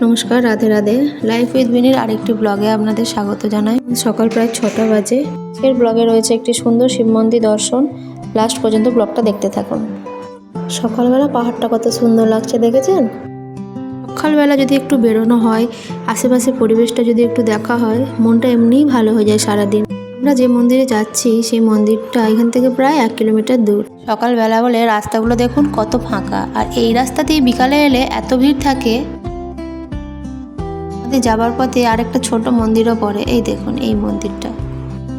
নমস্কার, Radhe Radhe. Life with মিনির আরেকটি ব্লগে আপনাদের স্বাগত জানাই। সকাল প্রায় 6টা বাজে। এর ব্লগে রয়েছে একটি সুন্দর শিব মন্দির দর্শন। লাস্ট পর্যন্ত ব্লগটা দেখতে থাকুন। সকালবেলা পাহাড়টা কত সুন্দর লাগছে দেখেছেন? সকালবেলা যদি একটু বেরোনো হয়, আশেপাশে পরিবেশটা যদি একটু দেখা হয়, মনটা এমনিই ভালো হয়ে যায় সারাদিন। আমরা যে মন্দিরে যাচ্ছি সেই মন্দিরটা এখান থেকে প্রায় 1 কিলোমিটার দূর। সকালবেলা বলে রাস্তাগুলো দেখুন কত ফাঁকা, আর এই রাস্তা দিয়ে বিকালে এলে এত ভিড় থাকে। আমাদের যাবার পথে আরেকটা ছোট মন্দিরও পড়ে, এই দেখুন এই মন্দিরটা।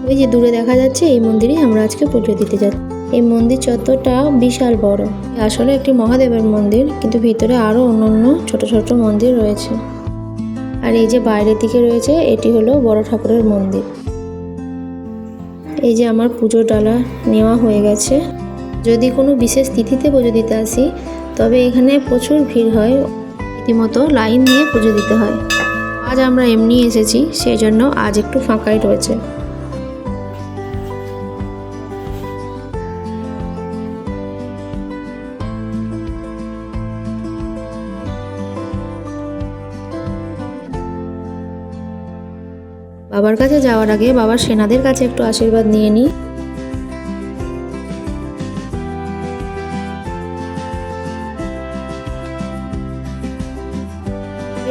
ওই যে দূরে দেখা যাচ্ছে, এই মন্দিরেই আমরা আজকে পুজো দিতে যাচ্ছি। এই মন্দির চত্বরটা বিশাল বড়। আসলে একটি মহাদেবের মন্দির, কিন্তু ভিতরে আরও অন্যান্য ছোট ছোট মন্দির রয়েছে। আর এই যে বাইরের দিকে রয়েছে, এটি হলো বড় ঠাকুরের মন্দির। এই যে আমার পুজোর ডালা নেওয়া হয়ে গেছে। যদি কোনো বিশেষ তিথিতে পুজো দিতে আসি, তবে এখানে প্রচুর ভিড় হয়, রীতিমতো লাইন দিয়ে পুজো দিতে হয়। আজ আমরা এমনি এসেছি, সেই জন্য আজ একটু ফাঁকাই রয়েছে। বাবার কাছে যাওয়ার আগে বাবার সেনাদের কাছে একটু আশীর্বাদ নিয়ে নিই।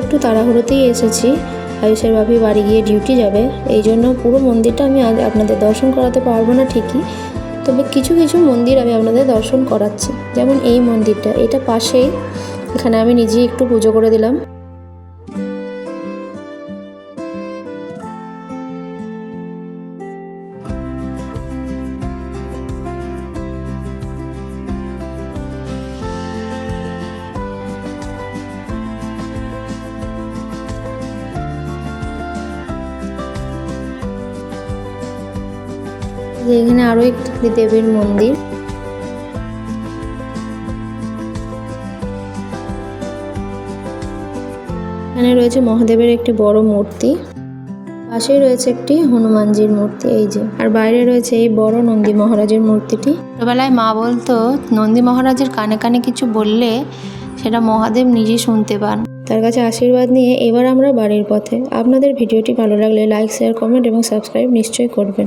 একটু তাড়াহুড়োতেই এসেছি, আয়ুষের ভাবি বাড়ি গিয়ে ডিউটি যাবে, এই জন্য পুরো মন্দিরটা আমি আজ আপনাদের দর্শন করাতে পারবো না ঠিকই, তবে কিছু কিছু মন্দির আমি আপনাদের দর্শন করাচ্ছি। যেমন এই মন্দিরটা, এটা পাশেই, এখানে আমি নিজেই একটু পুজো করে দিলাম। এখানে আরো একটি দেবীর মন্দির। এখানে রয়েছে মহাদেবের একটি বড় মূর্তি, পাশেই রয়েছে একটি হনুমানজির মূর্তি, এই যে। আর বাইরে রয়েছে এই বড় নন্দী মহারাজের মূর্তিটি। ছোটবেলায় মা বলতো, নন্দী মহারাজের কানে কানে কিছু বললে সেটা মহাদেব নিজেই শুনতে পান। তার কাছে আশীর্বাদ নিয়ে এবার আমরা বাড়ির পথে। আপনাদের ভিডিওটি ভালো লাগলে লাইক, শেয়ার, কমেন্ট এবং সাবস্ক্রাইব নিশ্চয়ই করবেন।